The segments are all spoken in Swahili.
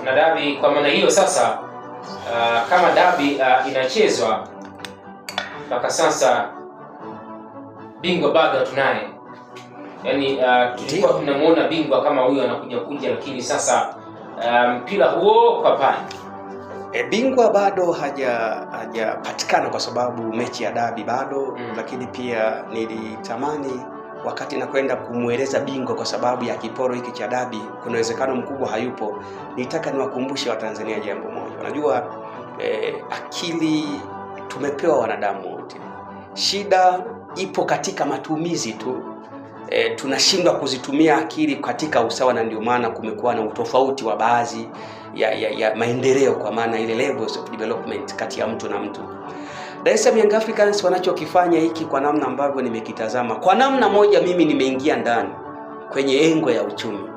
na dabi kwa maana hiyo sasa, kama dabi inachezwa mpaka sasa, bingwa bado tunaye. Yaani tulikuwa tunamuona bingwa kama huyo anakuja kuja, lakini sasa mpira huo kwa pani. Bingwa bado hajapatikana kwa sababu mechi ya dabi bado. Lakini pia nilitamani wakati nakwenda kumweleza bingwa, kwa sababu ya kiporo hiki cha dabi kuna uwezekano mkubwa hayupo. Nitaka niwakumbushe Watanzania jambo moja. Unajua akili tumepewa wanadamu wote, shida ipo katika matumizi tu. Tunashindwa kuzitumia akili katika usawa, na ndio maana kumekuwa na utofauti wa baadhi ya maendeleo, kwa maana ile levels of development kati ya mtu na mtu. Dar es Salaam Young Africans wanachokifanya hiki, kwa namna ambavyo nimekitazama, kwa namna moja mimi nimeingia ndani kwenye engo ya uchumi,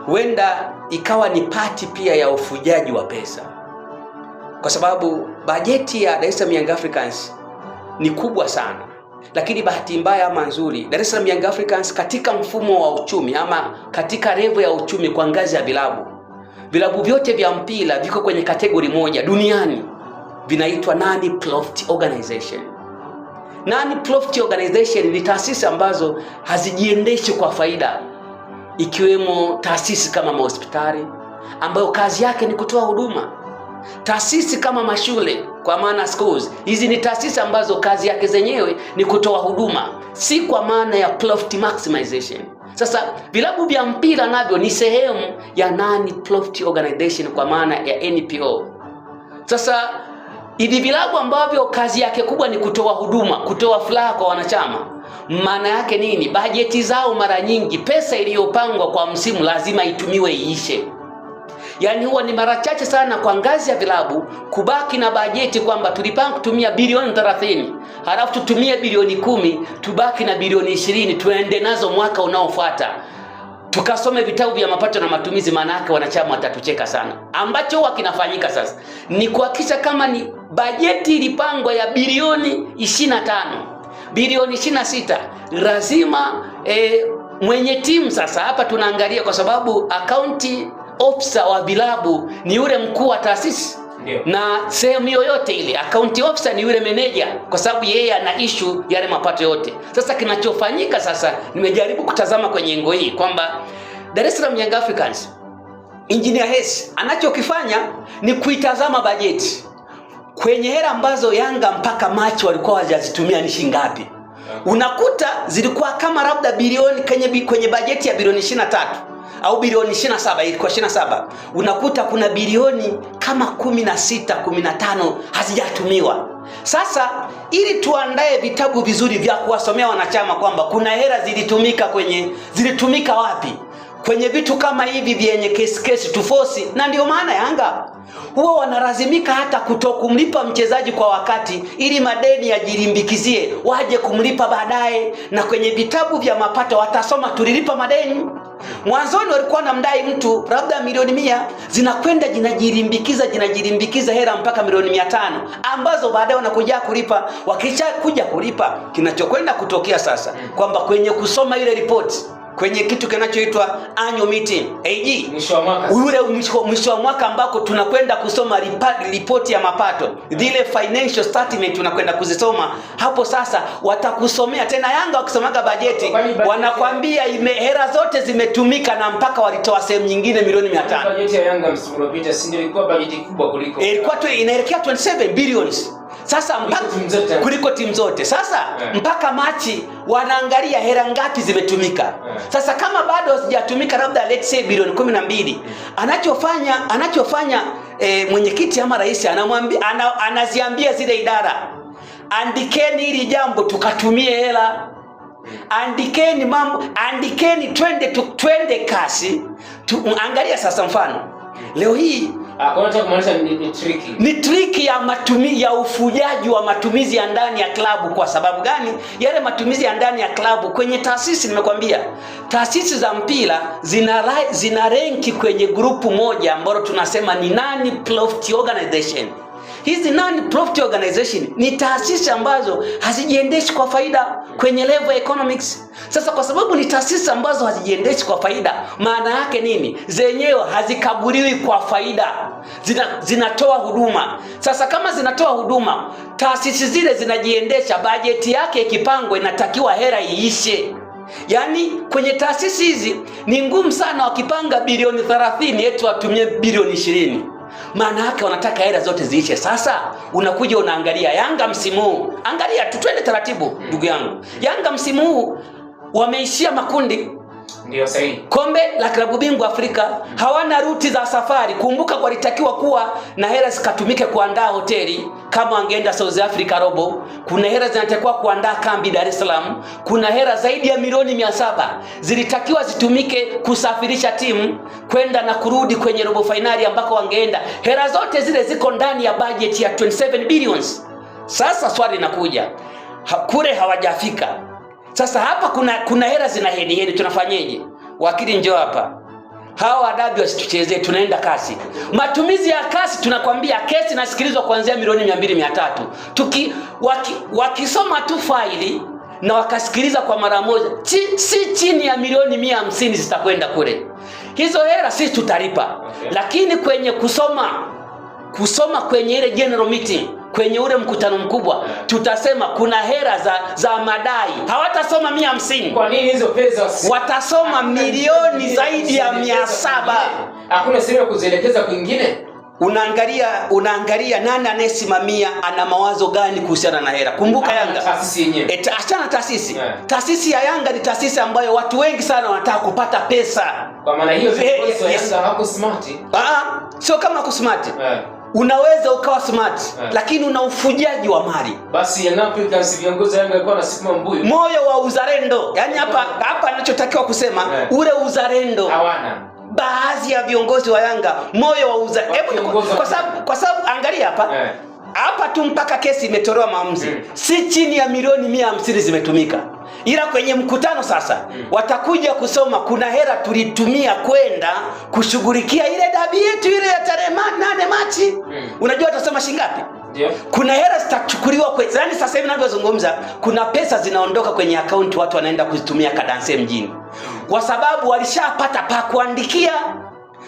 huenda ikawa ni pati pia ya ufujaji wa pesa, kwa sababu bajeti ya Dar es Salaam Young Africans ni kubwa sana. Lakini bahati mbaya ama nzuri, Dar es Salaam Young Africans katika mfumo wa uchumi ama katika level ya uchumi kwa ngazi ya vilabu vyote vya mpira viko kwenye kategori moja duniani, vinaitwa non-profit organization. Non-profit organization ni taasisi ambazo hazijiendeshi kwa faida, ikiwemo taasisi kama mahospitali ambayo kazi yake ni kutoa huduma, taasisi kama mashule kwa maana schools. Hizi ni taasisi ambazo kazi yake zenyewe ni kutoa huduma, si kwa maana ya profit maximization. Sasa vilabu vya mpira navyo ni sehemu ya non-profit organization kwa maana ya NPO. Sasa hivi vilabu ambavyo kazi yake kubwa ni kutoa huduma, kutoa furaha kwa wanachama, maana yake nini? Bajeti zao mara nyingi, pesa iliyopangwa kwa msimu lazima itumiwe iishe. Yaani huwa ni mara chache sana kwa ngazi ya vilabu kubaki na bajeti kwamba tulipanga kutumia bilioni 30, halafu tutumie bilioni 10, tubaki na bilioni 20 tuende nazo mwaka unaofuata, tukasome vitabu vya mapato na matumizi. Maana yake wanachama watatucheka sana. Ambacho huwa kinafanyika sasa ni kuhakikisha kama ni bajeti ilipangwa ya bilioni 25, bilioni 26, lazima mwenye timu sasa, hapa tunaangalia kwa sababu akaunti officer wa vilabu ni yule mkuu wa taasisi. Na sehemu yoyote ile account officer ni yule manager, kwa sababu yeye ana issue yale mapato yote. Sasa kinachofanyika sasa, nimejaribu kutazama kwenye engo hii kwamba Dar es Salaam Young Africans, Engineer Hersi anachokifanya ni kuitazama bajeti kwenye hela ambazo Yanga mpaka Machi walikuwa hawajazitumia ni shilingi ngapi. Unakuta zilikuwa kama labda bilioni kwenye bajeti ya bilioni 23 au bilioni 27, ilikuwa 27, unakuta kuna bilioni kama 16, 15 hazijatumiwa. Sasa ili tuandae vitabu vizuri vya kuwasomea wanachama kwamba kuna hela zilitumika wapi kwenye vitu kama hivi vyenye kesi tufosi. Na ndio maana Yanga huwa wanalazimika hata kutokumlipa mchezaji kwa wakati, ili madeni yajilimbikizie waje kumlipa baadaye, na kwenye vitabu vya mapato watasoma tulilipa madeni. Mwanzoni walikuwa wanamdai mtu labda milioni 100, zinakwenda jinajilimbikiza hela mpaka milioni 500, ambazo baadaye wanakuja kulipa. Wakisha kuja kulipa, kinachokwenda kutokea sasa kwamba kwenye kusoma ile report kwenye kitu kinachoitwa annual meeting AG, mwisho wa mwaka ambako tunakwenda kusoma report ya mapato, zile financial statement tunakwenda kuzisoma hapo. Sasa watakusomea tena, Yanga wakisomaga bajeti wanakwambia hela zote zimetumika, na mpaka walitoa sehemu nyingine milioni 500. Bajeti ya Yanga msimu uliopita si ndio ilikuwa bajeti kubwa kuliko, ilikuwa tu inaelekea 27 billions. Sasa kuliko timu zote. Sasa mpaka Machi wanaangalia hela ngapi zimetumika. Sasa kama bado hazijatumika labda let's say bilioni 12, anachofanya mwenyekiti ama rais anaziambia zile idara, andikeni hili jambo tukatumie hela, andikeni mambo, andikeni twende kasi. Angalia sasa mfano leo hii ni triki ya ufujaji wa matumizi ya ndani ya klabu. Kwa sababu gani? Yale matumizi ya ndani ya klabu kwenye taasisi, nimekwambia taasisi za mpira zina renki kwenye grupu moja ambalo tunasema ni non-profit organization. hizi non-profit organization ni taasisi ambazo hazijiendeshi kwa faida kwenye level economics. Sasa kwa sababu ni taasisi ambazo hazijiendeshi kwa faida, maana yake nini? Zenyewe hazikaguliwi kwa faida, zinatoa huduma. Sasa kama zinatoa huduma, taasisi zile zinajiendesha, bajeti yake ikipangwa inatakiwa hela iishe. Yaani kwenye taasisi hizi ni ngumu sana wakipanga bilioni 30 eti watumie bilioni 20. Maana yake wanataka hela zote ziishe. Sasa unakuja unaangalia Yanga msimu huu. Angalia tu, twende taratibu ndugu yangu. Yanga msimu huu wameishia makundi. Ndio sahihi. Kombe la klabu bingwa Afrika, hawana ruti za safari. Kumbuka walitakiwa kuwa na hela zikatumike kuandaa hoteli kama wangeenda South Africa robo. Kuna hela zinatakiwa kuandaa kambi Dar es Salaam. Kuna hela zaidi ya milioni 700 zilitakiwa zitumike kusafirisha timu kwenda na kurudi kwenye robo finali ambako wangeenda. Hela zote zile ziko ndani ya budget ya 27 billions. Sasa swali linakuja, kule hawajafika. Sasa hapa kuna hela zina heni, tunafanyeje? Wakili njoo hapa. Hawa adabu wasituchezee, tunaenda kasi. Matumizi ya kasi, tunakwambia kesi nasikilizwa kuanzia milioni 200-300. Wakisoma tu faili na wakasikiliza kwa mara moja, si chini ya milioni 150 zitakwenda kule. Hizo hela sisi tutalipa. Okay. Lakini kwenye kusoma kwenye ile general meeting, kwenye ule mkutano mkubwa, tutasema kuna hela za madai. Hawatasoma 150. Kwa nini hizo pesa? Watasoma milioni zaidi ya 700. Hakuna sehemu ya kuzielekeza kwingine. Unaangalia nani anayesimamia, ana mawazo gani kuhusiana na hela. Kumbuka Yanga taasisi yenyewe. Achana taasisi. Yeah. Taasisi ya Yanga ni taasisi ambayo watu wengi sana wanataka kupata pesa. Kwa maana hiyo Yanga hako smart. Sio kama kusmart. Yeah. Unaweza ukawa smart, lakini una ufujaji wa mali. Basi Young Africans viongozi Yanga walikuwa wanasukuma mbuyu. Moyo wa uzalendo. Yaani hapa ninachotakiwa kusema, ule uzalendo hawana. Baadhi ya viongozi wa Yanga moyo wa uzalendo. Kwa sababu angalia hapa. Hapa tu mpaka kesi imetolewa maamuzi. Si chini ya milioni 150 zimetumika. Ila kwenye mkutano sasa watakuja kusoma kuna hela tulitumia kwenda kushughulikia ile dabi yetu ile ya tarehe 8 Machi. Unajua watasoma shingapi? Ndio. Kuna hela zitachukuliwa kwa, yani sasa hivi ninavyozungumza kuna pesa zinaondoka kwenye account, watu wanaenda kuzitumia Kadanse mjini. Kwa sababu walishapata pa kuandikia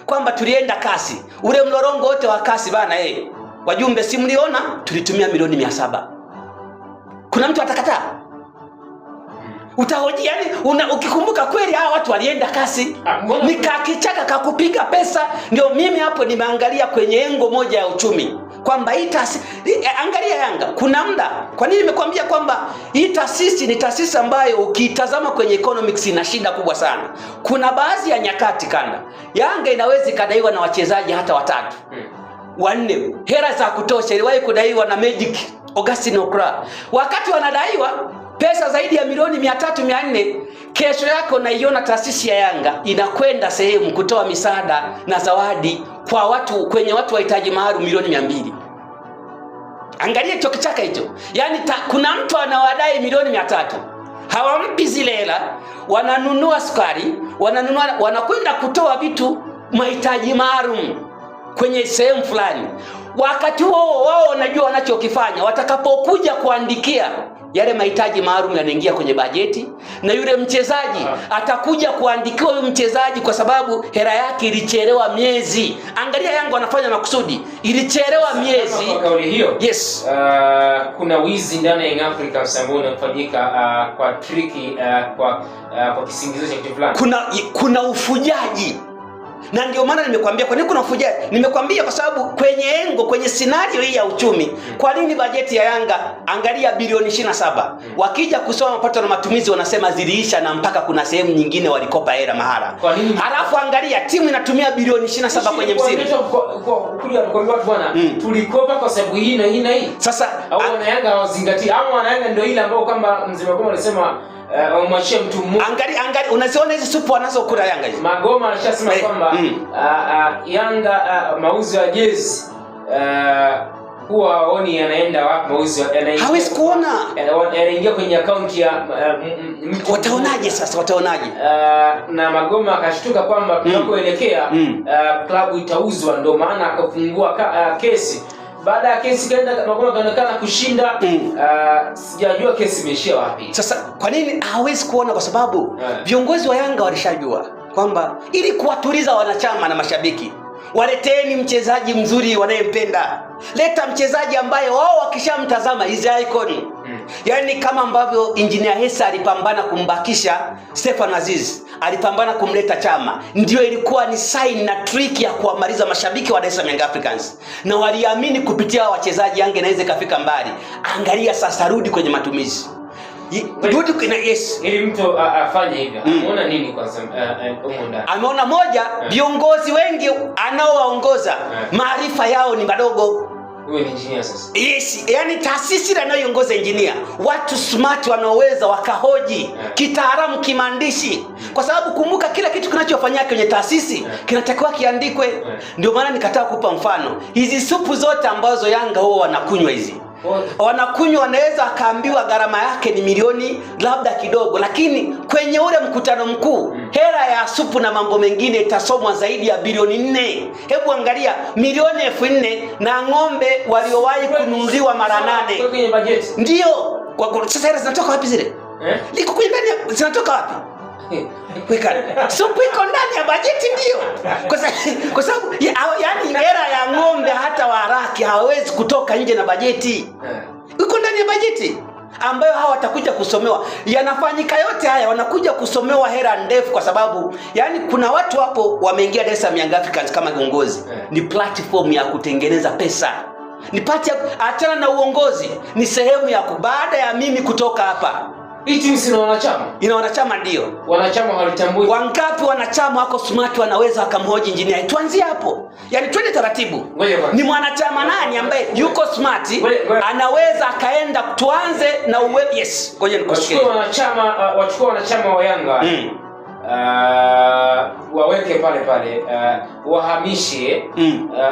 kwamba tulienda kasi. Ule mlorongo wote wa kasi bana wajumbe si mliona tulitumia milioni 700. Kuna mtu atakataa? Utahoji, yani ukikumbuka kweli hawa watu walienda kasi. Nikakichaka kakupiga pesa. Ndio mimi hapo nimeangalia kwenye engo moja ya uchumi kwamba angalia Yanga kuna muda. Kwa nini nimekwambia kwamba hii taasisi ni taasisi ambayo ukitazama kwenye economics ina shida kubwa sana. Kuna baadhi ya nyakati kanda Yanga inaweza ikadaiwa na wachezaji hata 3 4, hela za kutosha. Iliwahi kudaiwa na Magic Augustine Okra, wakati wanadaiwa pesa zaidi ya milioni 300-400. Kesho yako naiona taasisi ya Yanga inakwenda sehemu kutoa misaada na zawadi kwa watu, kwenye watu wahitaji maalum milioni 200. Angalia hicho kichaka hicho. Yaani kuna mtu anawadai milioni 300. Hawampi zile hela, wananunua sukari, wanakwenda kutoa vitu mahitaji maalum kwenye sehemu fulani. Wakati wao wanajua wanachokifanya. Watakapokuja kuandikia yale mahitaji maalum yanaingia kwenye bajeti, na yule mchezaji atakuja kuandikiwa yule mchezaji kwa sababu hela yake ilichelewa miezi. Angalia Yanga wanafanya makusudi, ilichelewa miezi. Kwa kauli hiyo, yes, kuna wizi ndani ya Young Africans ambao unafanyika kwa triki, kwa kisingizio cha kitu fulani. Kuna ufujaji. Na ndio maana nimekwambia kwa nini kuna ufujaji. Nimekwambia kwa sababu kwenye scenario hii ya uchumi, kwa nini bajeti ya Yanga angalia bilioni 27. Wakija kusoma mapato na matumizi wanasema ziliisha na mpaka kuna sehemu nyingine walikopa hela mahala. Halafu angalia timu inatumia bilioni 27 kwenye msimu. Kulia alikwambia watu bwana, tulikopa kwa sababu hii na hii na hii. Sasa wana Yanga hawazingatii. Au wana Yanga ndio ile ambao kama mzee Magoma alisema umwachie mtu mmoja. Angalia unaziona hizi supu wanazokula Yanga hizi. Magoma alishasema kwamba Yanga mauzo ya jezi huwa oni yanaenda wapi mauzo yanaingia. Hawezi kuona. Yanaingia kwenye account ya mtu. Wataonaje sasa? Wataonaje? Na Magoma akashtuka kwamba tunapoelekea klabu itauzwa, ndio maana akafungua kesi baada ya kesi kaenda Magoma kaonekana kushinda. Sijajua kesi imeishia wapi. Sasa kwa nini hawezi kuona? Kwa sababu viongozi wa Yanga walishajua kwamba ili kuwatuliza wanachama na mashabiki, waleteni mchezaji mzuri wanayempenda. Leta mchezaji ambaye wao wakishamtazama is icon. Yaani kama ambavyo Engineer Hersi alipambana kumbakisha Stefan Aziz, alipambana kumleta Chama, ndio ilikuwa ni sign na trick ya kuamaliza mashabiki wa Dar es Salaam Young Africans. Na waliamini kupitia wachezaji Yanga inaweza kafika mbali. Angalia sasa, rudi kwenye matumizi. Rudi kuna yes. Ili mtu afanye hivyo. Unaona nini kwanza ndani? Ameona moja, viongozi wengi anaowaongoza maarifa yao ni madogo. Wewe ni engineer sasa. Yes, yani taasisi inayoongoza engineer, watu smart wanaoweza wakahoji kitaalamu, kimaandishi. Kwa sababu kumbuka, kila kitu kinachofanyika kwenye taasisi kinatakiwa kiandikwe. Ndio maana nikataka kupa mfano. Hizi supu zote ambazo Yanga wao wanakunywa hizi. Wanakunywa, wanaweza akaambiwa gharama yake ni milioni labda kidogo, lakini kwenye ule mkutano mkuu hela ya supu na mambo mengine itasomwa zaidi ya bilioni 4. Hebu angalia, milioni 4,000 na ng'ombe waliowahi kununuliwa mara 8. Kwenye bajeti. Ndio. Kwa sasa hela zinatoka wapi zile? Liko kwenye ndani, zinatoka wapi? Supu iko ndani ya bajeti ndio. Kwa sababu yani hela ya ng'ombe hata waraki hawezi kutoka nje na bajeti. Iko ndani ya bajeti ambayo hawa watakuja kusomewa. Yanafanyika yote haya, wanakuja kusomewa hela ndefu, kwa sababu yani kuna watu hapo wameingia Dar es Salaam Young Africans kama viongozi. Ni platform ya kutengeneza pesa. Ni achana na uongozi, ni sehemu ya baada ya mimi kutoka hapa. Hii timu sina wanachama? Ina wanachama ndio. Wanachama hawalitambui. Wangapi wanachama wako smart wanaweza akamhoji engineer? Tuanzie hapo. Yaani twende taratibu. Ni mwanachama nani ambaye yuko smart anaweza akaenda, tuanze na yes. Ngoja nikusikie. Wachukua wanachama wa Yanga. Waweke pale wahamishe,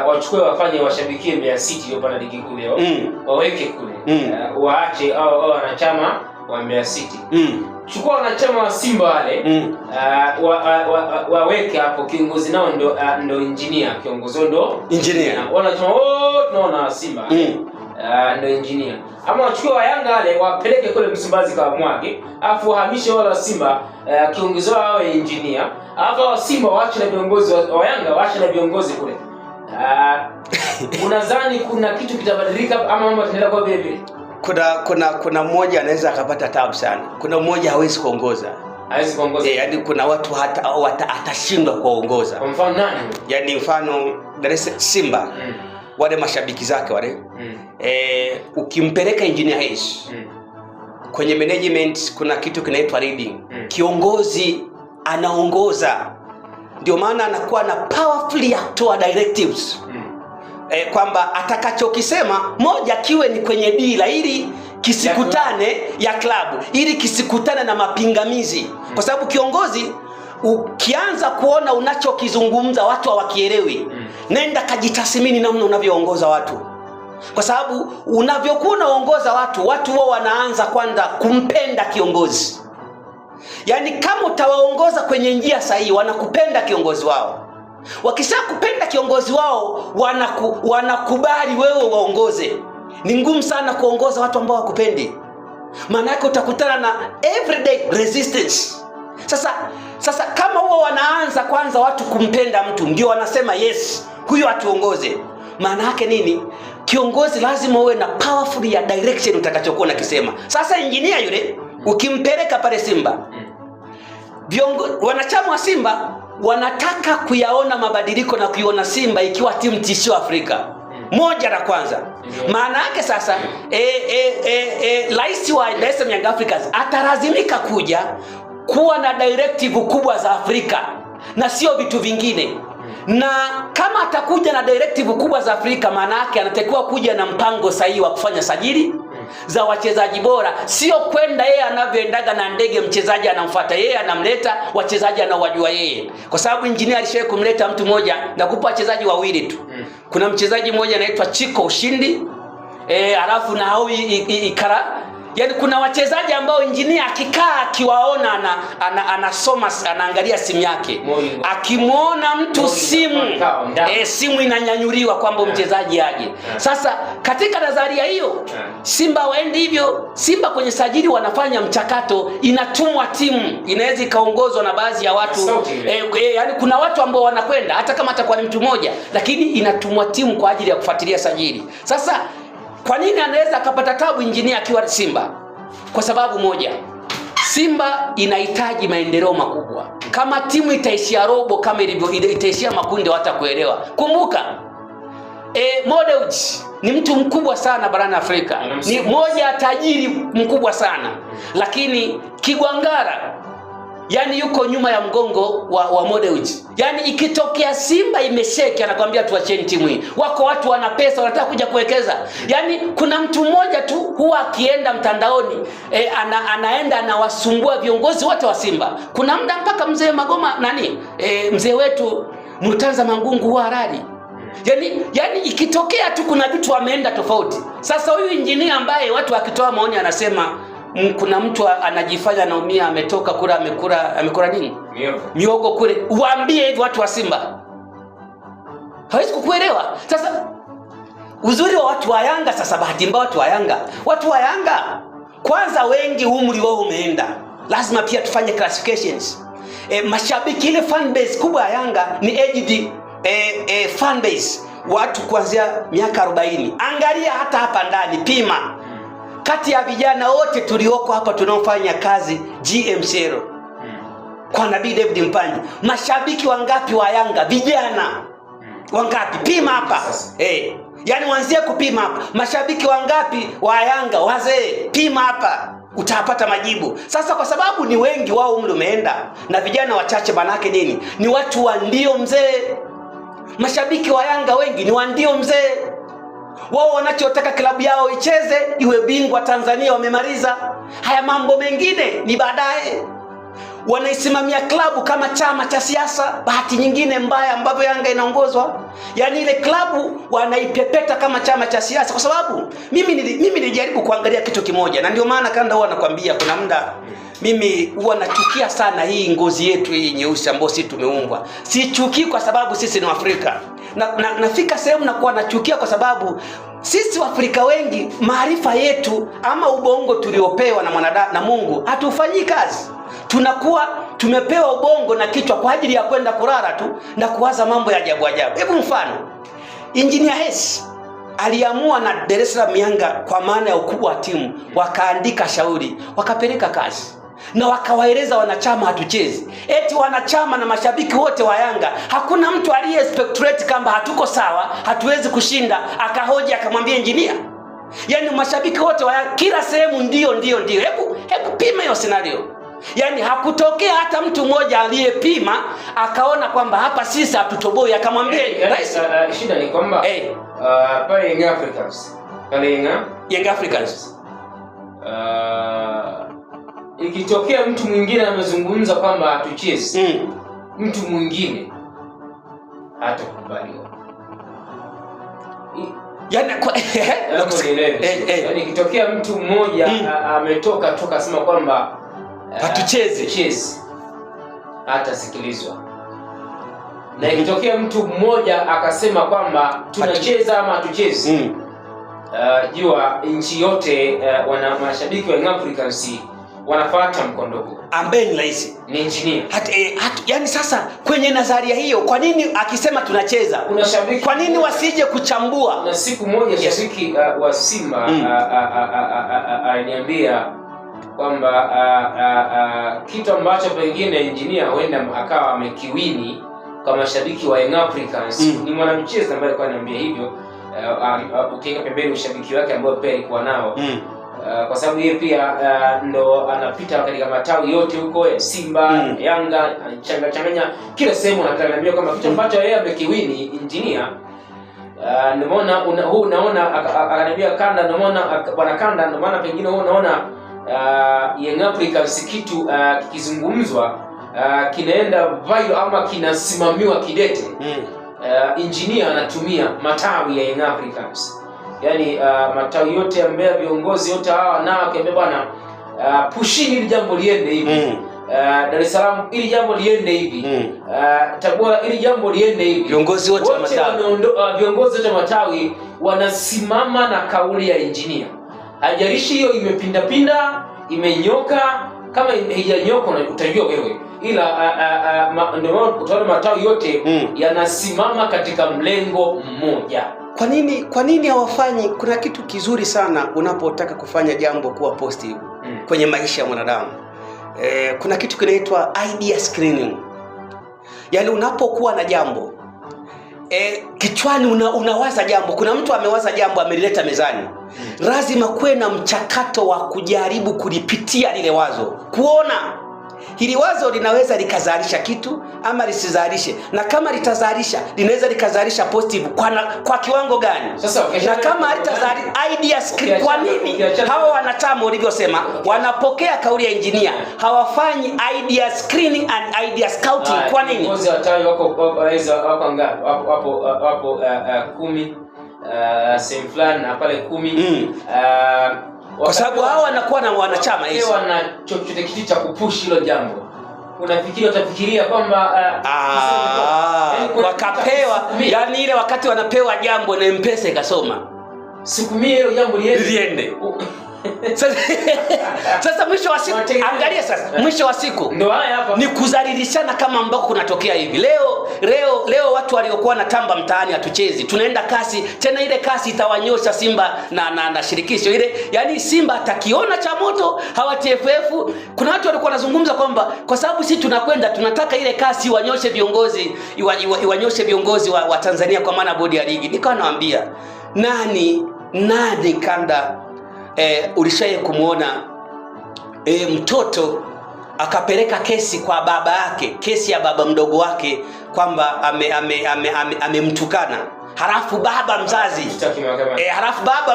wachukue wafanye washabikie Mbeya City yopa na ligi kuu leo. Waweke kule. Waache au wanachama wa Mbeya City. Chukua wanachama wa Simba wale, waweke hapo, kiongozi nao ndo engineer, kiongozi ndo engineer. Wanachama tunaona Simba ndo engineer. Ama wachukue wa Yanga wale wapeleke kule Msimbazi kwa mwage, afu wahamishe wale wa Simba, kiongozi wao engineer, afu wa Simba waache na viongozi wa Yanga waache na viongozi kule. Unadhani kuna kitu kitabadilika ama mambo yataendelea kwa vile vile? Kuna mmoja anaweza akapata tabu sana. Kuna mmoja hawezi kuongoza. Hawezi kuongoza. Yaani kuna watu hata atashindwa kuongoza. Kwa mfano nani? Yaani mfano Dar es Salaam Simba. Wale mashabiki zake wale. Ukimpeleka Engineer Hersi kwenye management, kuna kitu kinaitwa reading. Kiongozi anaongoza. Ndio maana anakuwa na powerful ya kutoa directives. Kwamba atakachokisema moja kiwe ni kwenye dila, ili kisikutane ya klabu, ili kisikutane na mapingamizi. Kwa sababu kiongozi ukianza kuona unachokizungumza watu hawakielewi, nenda kajitathmini namna unavyoongoza watu. Kwa sababu unavyokuwa unaongoza watu wao wanaanza kwanza kumpenda kiongozi. Yaani kama utawaongoza kwenye njia sahihi, wanakupenda kiongozi wao. Wakishakupenda kiongozi wao, wanakubali wewe waongoze. Ni ngumu sana kuongoza watu ambao hawakupendi. Maana yake utakutana na everyday resistance. Sasa kama huwa wanaanza kwanza watu kumpenda mtu, ndio wanasema yes, huyo atuongoze. Maana yake nini? Kiongozi lazima uwe na powerful ya direction utakachokuwa nakisema. Sasa engineer yule ukimpeleka pale Simba, wanachama wa Simba wanataka kuyaona mabadiliko na kuiona Simba ikiwa timu tishio Afrika. Moja la kwanza. Maana yake sasa rais wa Dar es Salaam Young Africans atalazimika kuja kuwa na directive kubwa za Afrika na sio vitu vingine. Na kama atakuja na directive kubwa za Afrika, maana yake anatakiwa kuja na mpango sahihi wa kufanya sajili za wachezaji bora, sio kwenda yeye anavyoendaga na ndege, mchezaji anamfuata yeye, anamleta wachezaji anaowajua yeye. Kwa sababu engineer alishawahi kumleta mtu mmoja, nakupa wachezaji wawili tu. Kuna mchezaji mmoja anaitwa Chiko Ushindi, alafu na Hawi Ikara, Yaani kuna wachezaji ambao injinia akikaa akiwaona anasoma anaangalia simu yake. Akimuona mtu simu inanyanyuliwa kwamba mchezaji aje. Sasa katika nadharia hiyo Simba waendi hivyo. Simba kwenye sajili wanafanya mchakato, inatumwa timu, inaweza ikaongozwa na baadhi ya watu. Yaani kuna watu ambao wanakwenda hata kama atakuwa ni mtu mmoja, lakini inatumwa timu kwa ajili ya kufuatilia sajili. Sasa kwa nini anaweza akapata tabu injinia akiwa Simba? Kwa sababu moja, Simba inahitaji maendeleo makubwa. Kama timu itaishia robo kama ilivyo itaishia makundi hata kuelewa. Kumbuka Mo Dewji ni mtu mkubwa sana barani Afrika. Ni moja tajiri mkubwa sana. Lakini Kigwangara yani yuko nyuma ya mgongo wa Mo Dewji. Yani ikitokea Simba imesheki anakuambia tuacheni timu hii. Wako watu wana pesa wanataka kuja kuwekeza. Yani kuna mtu mmoja tu huwa akienda mtandaoni anaenda anawasumbua viongozi wote wa Simba. Kuna muda mpaka mzee Magoma mzee wetu Murtaza Mangungu huwa harari. Yani ikitokea tu kuna vitu wameenda tofauti. Sasa huyu injinia ambaye watu wakitoa maoni anasema kuna mtu anajifanya anaumia ametoka kula amekula nini? Miogo kule. Uambie hivi watu wa Simba. Hawezi kukuelewa. Sasa uzuri wa watu wa Yanga sasa bahati mbaya watu wa Yanga kwanza wengi umri wao umeenda. Lazima pia tufanye classifications. Mashabiki ile fan base kubwa ya Yanga ni aged fan base. Watu kuanzia miaka 40. Angalia hata hapa ndani pima. Kati ya vijana wote tulioko hapa tunaofanya kazi GMCL kwa Nabii David Mpanji, mashabiki wangapi wa Yanga vijana? Wangapi? Pima hapa. Yani wanzie kupima hapa. Mashabiki wangapi wa Yanga wazee? Pima hapa. Utapata majibu. Sasa kwa sababu ni wengi wao umri umeenda na vijana wachache manake nini? Ni watu wa ndio mzee. Mashabiki wa Yanga wengi ni wa ndio mzee. Wao wanachotaka klabu yao icheze iwe bingwa Tanzania wamemaliza. Haya mambo mengine ni baadaye. Wanaisimamia klabu kama chama cha siasa. Bahati nyingine mbaya ambavyo Yanga inaongozwa, yani ile klabu wanaipepeta kama chama cha siasa. Kwa sababu mimi nilijaribu kuangalia kitu kimoja, na ndio maana kanda huwa nakwambia kuna muda mimi huwa nachukia sana hii ngozi yetu hii nyeusi ambayo sisi tumeumbwa. Sichukii kwa sababu sisi ni Afrika. Nafika sehemu na kuwa nachukia kwa sababu sisi Waafrika wengi maarifa yetu ama ubongo tuliopewa na mwanadamu na Mungu hatufanyi kazi. Tunakuwa tumepewa ubongo na kichwa kwa ajili ya kwenda kulala tu na kuwaza mambo ya ajabu. Hebu mfano, Engineer Hersi aliamua na Dar es Salaam Yanga kwa maana ya ukubwa wa timu, wakaandika shauri, wakapeleka kazi na wakawaeleza wanachama hatuchezi. Eti wanachama na mashabiki wote wa Yanga hakuna mtu aliye spectrate kamba hatuko sawa, hatuwezi kushinda, akahoji akamwambia engineer. Yani mashabiki wote wa Yanga kila sehemu ndio. Hebu pima hiyo scenario. Yani hakutokea hata mtu mmoja aliyepima akaona kwamba hapa sisi hatutoboi, akamwambia rais. Shida ni kwamba pale Young Africans. Young Africans. Ikitokea mtu mwingine amezungumza kwamba hatuchezi, mtu mwingine hatakubaliwa. Yani ikitokea mtu mmoja ametoka sema kwamba hatuchezi, hatasikilizwa. Na ikitokea mtu mmoja akasema kwamba tunacheza ama hatuchezi, jua nchi yote wana mashabiki wa Young Africans wanafuata mkondo huo. Ambaye ni rais ni engineer. Yani sasa kwenye nadharia hiyo kwa nini akisema tunacheza? Kwa nini wasije kuchambua? Na siku moja shabiki wa Simba aliniambia kwamba kitu ambacho pengine engineer huenda akawa amekiwini kwa mashabiki wa Young Africans ni mwanamchezo ambaye alikuwa ananiambia hivyo, ukiweka pembeni ushabiki wake ambao pia alikuwa nao. Kwa sababu yeye pia ndo anapita katika matawi yote huko Simba, Yanga, changanya kila sehemu. Ananiambia kwamba kitu ambacho yeye amekiwini engineer, unaona akaniambia kanda, unaona bwana kanda, ndio maana pengine unaona Young Africans kitu kikizungumzwa kinaenda viral ama kinasimamiwa kidete. Engineer anatumia matawi ya Young Africans yani matawi yote ya Mbeya, viongozi wote hawa nao akiambia bwana pushini ili jambo liende hivi. Dar es Salaam ili jambo liende hivi. Tabora ili jambo liende hivi. Viongozi wote wa matawi, viongozi wote wa matawi wanasimama na kauli ya injinia. Haijalishi hiyo imepinda pinda, imenyoka, kama haijanyoka utajua wewe. Ila ndio utaona matawi yote yanasimama katika mlengo mmoja. Kwa nini hawafanyi? Kuna kitu kizuri sana unapotaka kufanya jambo kuwa positive kwenye maisha ya mwanadamu. Kuna kitu kinaitwa idea screening. Yaani unapokuwa na jambo kichwani unawaza jambo, kuna mtu amewaza jambo amelileta mezani, lazima kuwe na mchakato wa kujaribu kulipitia lile wazo, kuona hili wazo linaweza likazalisha kitu ama lisizalishe, na kama litazalisha linaweza likazalisha positive kwa kiwango gani. Sasa na kama litazalisha idea screen, kwa nini hawa wanachama ulivyosema wanapokea kauli ya engineer hawafanyi idea screening and idea scouting? Kwa nini? Viongozi watawi wako ngapi? Wapo 10 same fulani na pale 10 kwa sababu hao wanakuwa na wanachama hizo wana chochote kitu cha kupush hilo jambo. Utafikiria kwamba wakapewa, yani ile wakati wanapewa jambo na M-Pesa ikasoma siku 100 hilo jambo liende. Sasa mwisho wa siku angalia, sasa mwisho wa siku ndio haya hapa ni kuzalilishana kama ambako kunatokea hivi. Leo watu waliokuwa na tamba mtaani hatuchezi, tunaenda kasi tena, ile kasi itawanyosha Simba na shirikisho ile. Yani Simba atakiona cha moto hawa TFF. Kuna watu walikuwa wanazungumza kwamba kwa sababu sisi tunakwenda tunataka ile kasi iwanyoshe viongozi iwanyoshe viongozi wa Tanzania kwa maana bodi ya ligi. Nikawa nawaambia nani Kanda ulishaye kumuona mtoto akapeleka kesi kwa baba yake, kesi ya baba mdogo wake kwamba amemtukana, halafu baba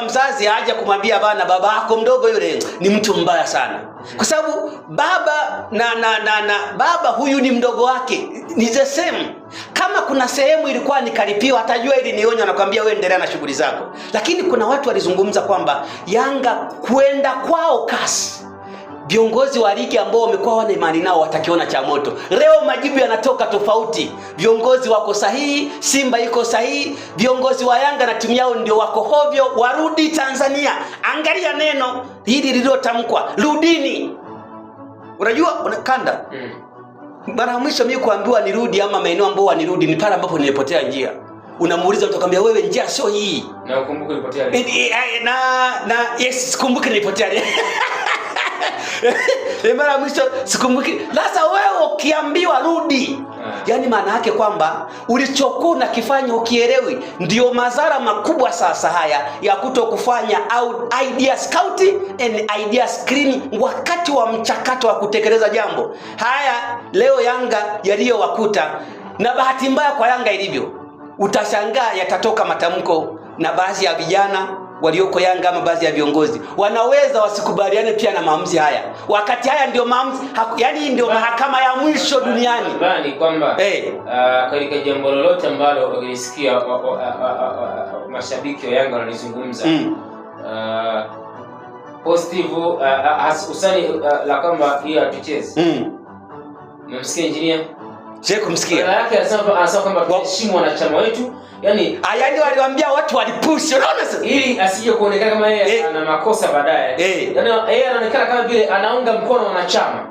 mzazi haja kumwambia bana, baba yako mdogo yule ni mtu mbaya sana, kwa sababu baba baba huyu ni mdogo wake, ni the same. Kama kuna sehemu ilikuwa nikalipiwa atajua ili nionyo, anakuambia wewe endelea na shughuli zako. Lakini kuna watu walizungumza kwamba Yanga kwenda kwao kasi, viongozi wa ligi ambao wamekuwa wana imani nao watakiona cha moto. Leo majibu yanatoka tofauti. Viongozi wako sahihi, Simba iko sahihi, viongozi wa Yanga na timu yao ndio wako hovyo, warudi Tanzania. Angalia neno hili lililotamkwa, rudini. Unajua Kanda, mara mwisho mimi kuambiwa nirudi ama maeneo ambao wanirudi ni pale ambapo nilipotea njia. Unamuuliza mtu akwambia wewe njia sio hii. Na ukumbuke nilipotea. Yes, sikumbuki nilipotea. Mara mwisho sikumbuki. Sasa wewe ukiambiwa rudi, yani maana yake kwamba ulichokuwa unakifanya ukielewi. Ndio madhara makubwa sasa haya ya kutokufanya idea scouting and idea screening wakati wa mchakato wa kutekeleza jambo. Haya leo Yanga yaliyowakuta, na bahati mbaya kwa Yanga ilivyo, utashangaa yatatoka matamko na baadhi ya vijana walioko Yanga ama baadhi ya viongozi wanaweza wasikubaliane pia na maamuzi haya, wakati haya ndio maamuzi, yani ndio mahakama ya mwisho duniani. Bali kwamba katika jambo lolote ambalo ukisikia mashabiki wa Yanga wanalizungumza positive usani la kwamba hiyo hatuchezi. Mmesikia engineer? Je, kumsikia? Maana yake anasema kwamba tuheshimu wanachama wetu. Yani waliwaambia watu walipush, unaona sasa, ili asije kuonekana kama yeye ana makosa baadaye. Yani yeye anaonekana kama vile anaunga mkono wanachama.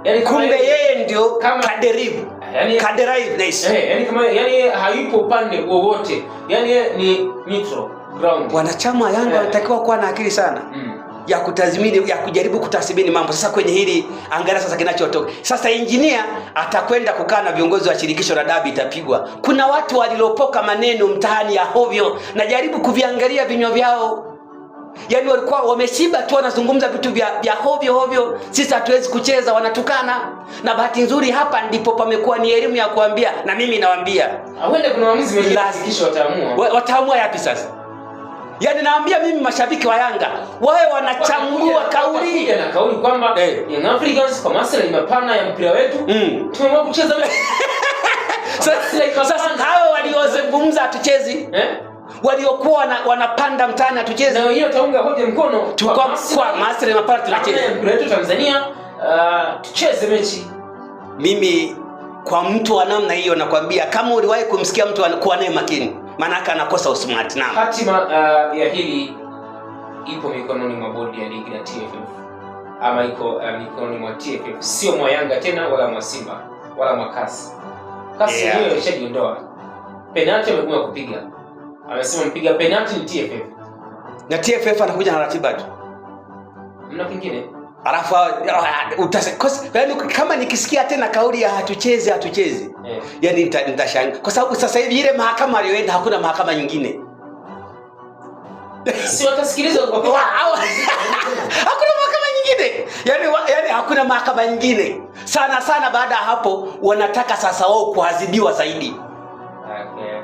Yani kumbe yeye ndio kama kaderivu. Yani kaderiveness. Yani kama hayupo upande wowote. Yani yeye ni neutral ground. Wanachama wa Yanga wanatakiwa kuwa na akili sana. Ya kutathmini, ya kujaribu kutathmini mambo. Sasa kwenye hili angalia sasa kinachotoka. Sasa engineer atakwenda kukaa na viongozi wa shirikisho la dabi, itapigwa. Kuna watu walilopoka maneno mtaani ya hovyo, na jaribu kuviangalia vinywa vyao. Yaani walikuwa wameshiba tu wanazungumza vitu vya hovyo, sisi hatuwezi kucheza, wanatukana. Na bahati nzuri hapa ndipo pamekuwa ni elimu ya kuambia, na mimi nawaambia awende kuna maamuzi mengi shirikisho wataamua. Wataamua yapi sasa? Yaani naambia mimi mashabiki wa Yanga wawe wanachambua kauli na kauli kwamba Young Africans kwa maslahi mapana ya mpira wetu tumeamua kucheza mechi. Sasa hao waliozungumza hatuchezi waliokuwa wanapanda mtaani hatucheze. Na wenyewe taunga hoja mkono kwa master mapara tunacheza. Kwetu Tanzania tucheze mechi. Mimi kwa mtu wa namna hiyo nakwambia, kama uliwahi kumsikia mtu kuwa naye makini, maana anakosa usmart. Na hatima ya hili ipo mikononi mwa bodi ya ligi na TFF, ama iko mikononi mwa TFF, sio mwa Yanga tena wala mwa Simba wala mwa Kasi. Kasi yeye ishajiondoa. Penalty amekuwa kupiga. Amesema mpiga penalty ni TFF. Na TFF anakuja na ratiba tu. Mna kingine? Alafu yaani kama nikisikia tena kauli ya hatucheze yaani nitashangaa, kwa sababu sasa hivi ile mahakama aliyoenda hakuna mahakama nyingine. Si watasikiliza kwa hakuna mahakama nyingine. Yaani hakuna mahakama nyingine. Sana baada ya hapo wanataka sasa wao kuadhibiwa zaidi. Okay.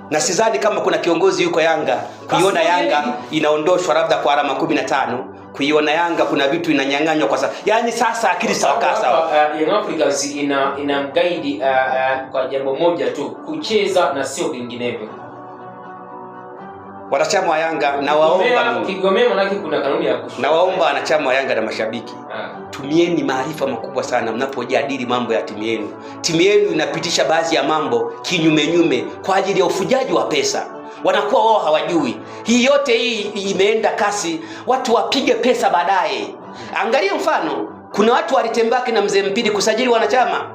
Na sidhani kama kuna kiongozi yuko Yanga kuiona Yanga inaondoshwa labda kwa alama 15, kuiona Yanga kuna vitu inanyang'anywa kwa sasa. Yaani sasa akili sawa sawa. Young Africans ina guide kwa jambo moja tu, kucheza na sio vinginevyo. Wanachama wa Yanga na waomba Kigomea, manake kuna kanuni ya kushuka. Na waomba wanachama wa Yanga na mashabiki, tumieni maarifa makubwa sana mnapojadili mambo ya timu yenu. Timu yenu inapitisha baadhi ya mambo kinyume kwa ajili ya ufujaji wa pesa. Wanakuwa wao hawajui. Hii yote hii imeenda kasi, watu wapige pesa baadaye. Angalia mfano, kuna watu walitembea na Mzee Mpidi kusajili wanachama.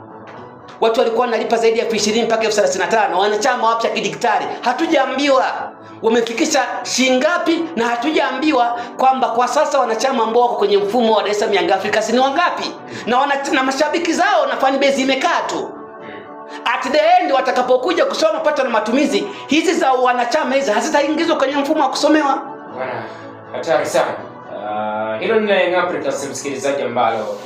Watu walikuwa wanalipa zaidi ya 20 mpaka 35 wanachama wapya kidigitali. Hatujaambiwa wamefikisha shingapi, na hatujaambiwa kwamba kwa sasa wanachama ambao wako kwenye mfumo wa Dar es Salaam Young Africans ni wangapi, na mashabiki zao na fan base imekaa tu. At the end watakapokuja kusoma pato na matumizi, hizi za wanachama hizi hazitaingizwa kwenye mfumo wa kusomewa. Bwana, hatari sana. Hilo ni Young Africans, msikilizaji, ambalo